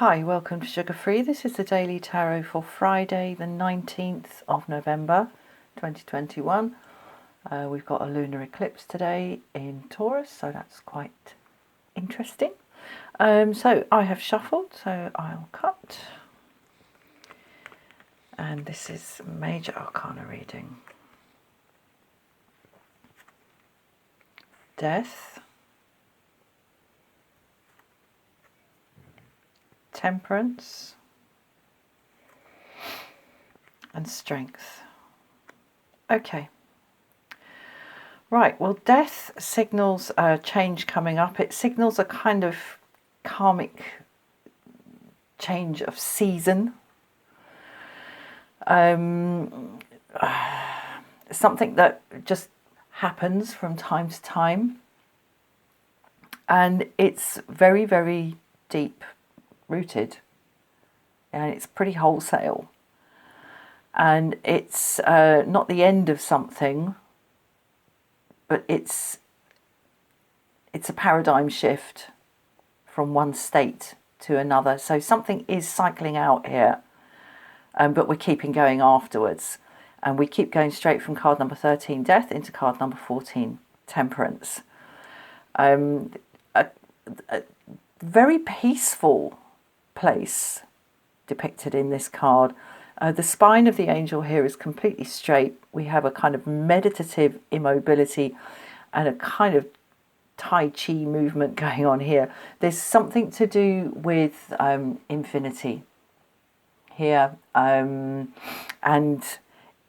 Hi, welcome to Sugar Free. This is the Daily Tarot for Friday, the 19th of November 2021. We've got a lunar eclipse today in Taurus, so that's quite interesting. So I have shuffled, so I'll cut. And this is Major Arcana reading. Death. Temperance. And strength. Okay. Right, well, death signals a change coming up. It signals a kind of karmic change of season. Something that just happens from time to time. And it's very, very deep rooted. And it's pretty wholesale. And it's not the end of something, but it's a paradigm shift from one state to another. So something is cycling out here, but we're keeping going afterwards. And we keep going straight from card number 13, Death, into card number 14, Temperance. A very peaceful place depicted in this card. The spine of the angel here is completely straight. We have a kind of meditative immobility and a kind of Tai Chi movement going on here. There's something to do with infinity here. And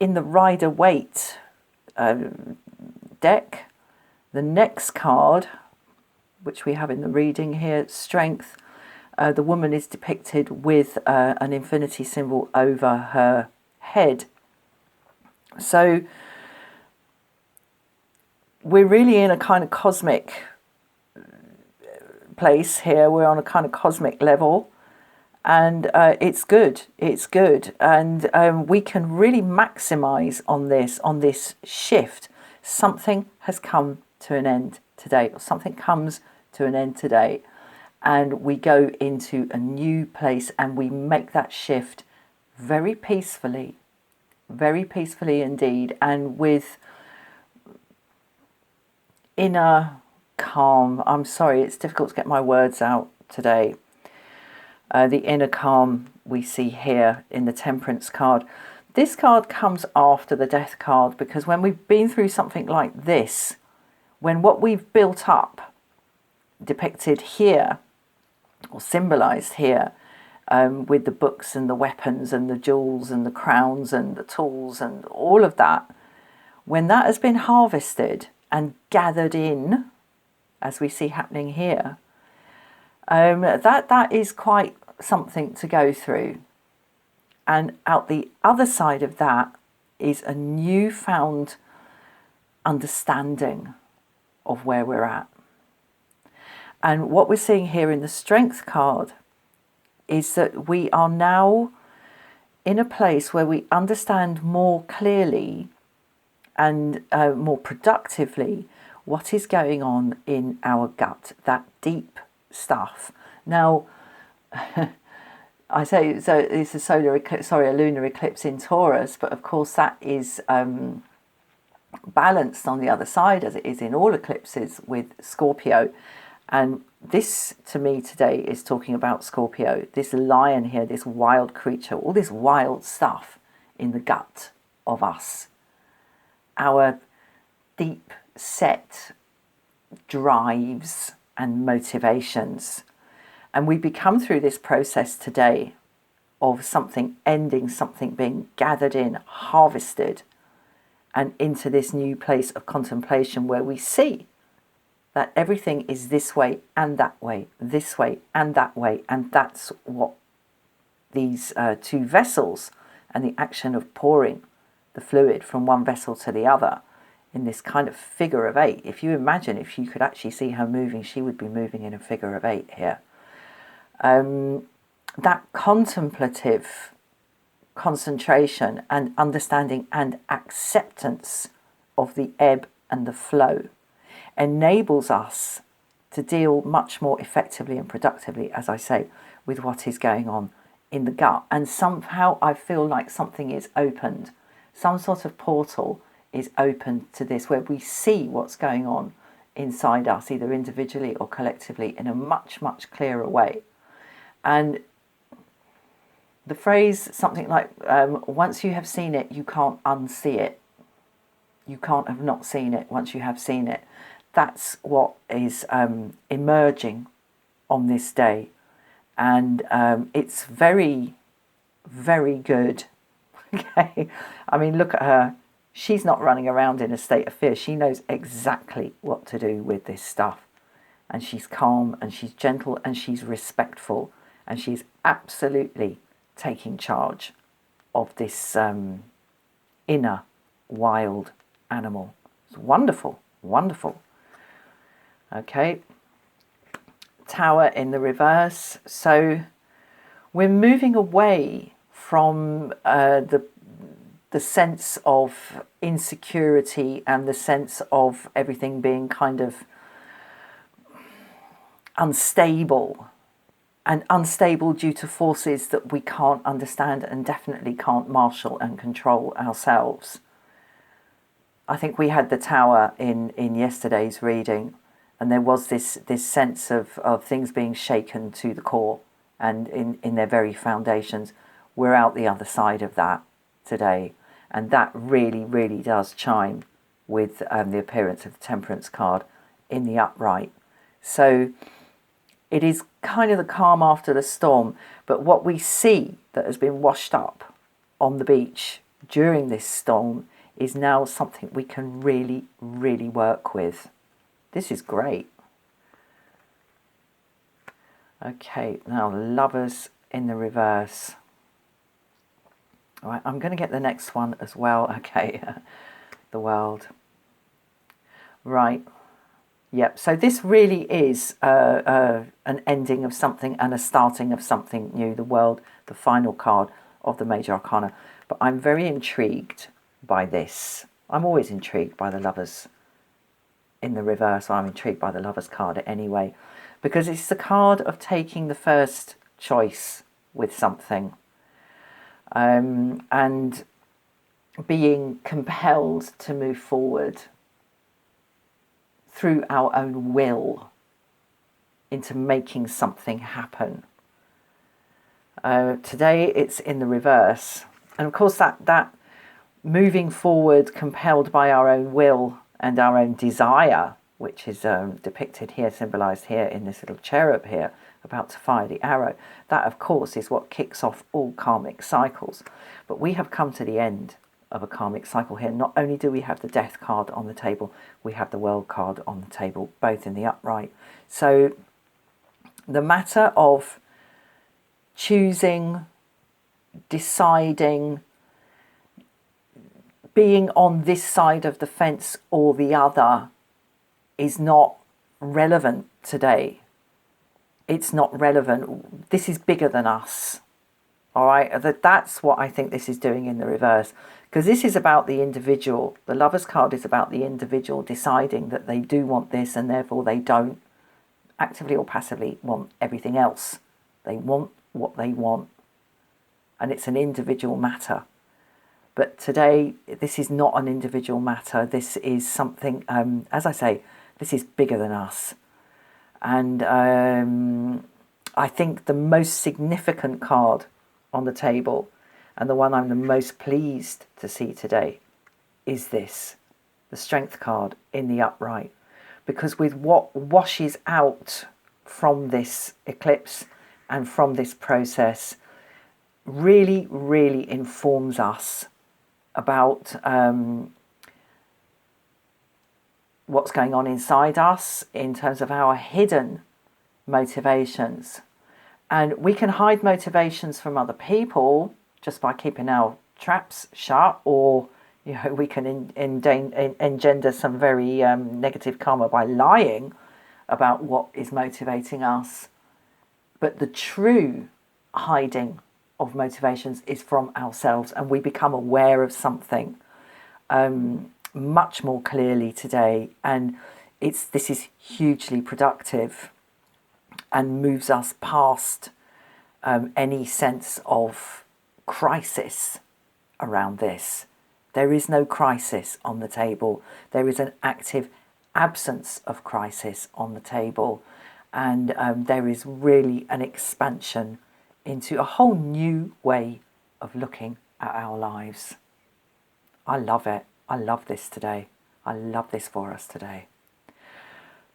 in the Rider-Waite deck, the next card, which we have in the reading here, Strength, the woman is depicted with an infinity symbol over her head. So we're really in a kind of cosmic place here. We're on a kind of cosmic level, and it's good. It's good, and we can really maximize on this shift. Something has come to an end today, or something comes to an end today. And we go into a new place and we make that shift very peacefully indeed, and with inner calm. I'm sorry, it's difficult to get my words out today. The inner calm we see here in the Temperance card. This card comes after the Death card, because when we've been through something like this, when what we've built up, depicted here, or symbolised here, with the books and the weapons and the jewels and the crowns and the tools and all of that, when that has been harvested and gathered in, as we see happening here, that is quite something to go through. And out the other side of that is a newfound understanding of where we're at. And what we're seeing here in the Strength card is that we are now in a place where we understand more clearly and more productively what is going on in our gut, that deep stuff. Now, I say, so it's a lunar eclipse in Taurus, but of course that is balanced on the other side, as it is in all eclipses, with Scorpio. And this, to me, today is talking about Scorpio, this lion here, this wild creature, all this wild stuff in the gut of us. Our deep set drives and motivations. And we become through this process today of something ending, something being gathered in, harvested, and into this new place of contemplation where we see that everything is this way and that way, this way and that way. And that's what these two vessels and the action of pouring the fluid from one vessel to the other in this kind of figure of eight. If you imagine, if you could actually see her moving, she would be moving in a figure of eight here. That contemplative concentration and understanding and acceptance of the ebb and the flow enables us to deal much more effectively and productively, as I say, with what is going on in the gut. And somehow I feel like something is opened. Some sort of portal is opened to this, where we see what's going on inside us, either individually or collectively, in a much, much clearer way. And the phrase, something like, once you have seen it, you can't unsee it. You can't have not seen it once you have seen it. That's what is emerging on this day. And it's very, very good. Okay, I mean, look at her. She's not running around in a state of fear. She knows exactly what to do with this stuff. And she's calm and she's gentle and she's respectful. And she's absolutely taking charge of this inner wild animal. It's wonderful, wonderful. Okay, Tower in the reverse. So we're moving away from the sense of insecurity and the sense of everything being kind of unstable, and unstable due to forces that we can't understand and definitely can't marshal and control ourselves. I think we had the Tower in yesterday's reading, and there was this sense of things being shaken to the core and in their very foundations. We're out the other side of that today, and that really, really does chime with the appearance of the Temperance card in the upright. So it is kind of the calm after the storm, but what we see that has been washed up on the beach during this storm is now something we can really, really work with. This is great. Okay, now Lovers in the reverse. All right, I'm going to get the next one as well. Okay, the World. Right. Yep, so this really is an ending of something and a starting of something new. The World, the final card of the Major Arcana. But I'm very intrigued by this. I'm always intrigued by the Lovers in the reverse. I'm intrigued by the Lovers card anyway, because it's the card of taking the first choice with something, and being compelled to move forward through our own will into making something happen. Today it's in the reverse, and of course that moving forward compelled by our own will and our own desire, which is depicted here, symbolised here in this little cherub here, about to fire the arrow. That, of course, is what kicks off all karmic cycles. But we have come to the end of a karmic cycle here. Not only do we have the Death card on the table, we have the World card on the table, both in the upright. So the matter of choosing, deciding, being on this side of the fence or the other is not relevant today. It's not relevant. This is bigger than us. All right, that's what I think this is doing in the reverse, because this is about the individual. The Lovers card is about the individual deciding that they do want this, and therefore they don't actively or passively want everything else. They want what they want, and it's an individual matter. But today, this is not an individual matter. This is something, as I say, this is bigger than us. And I think the most significant card on the table, and the one I'm the most pleased to see today, is this, the Strength card in the upright. Because with what washes out from this eclipse and from this process really, really informs us about what's going on inside us in terms of our hidden motivations. And we can hide motivations from other people just by keeping our traps shut, or we can engender some very negative karma by lying about what is motivating us. But the true hiding of motivations is from ourselves, and we become aware of something much more clearly today, and this is hugely productive and moves us past any sense of crisis around this. There is no crisis on the table. There is an active absence of crisis on the table. And there is really an expansion into a whole new way of looking at our lives. I love it. I love this today. I love this for us today.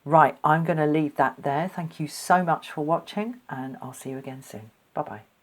Right, I'm going to leave that there. Thank you so much for watching, and I'll see you again soon. Bye-bye.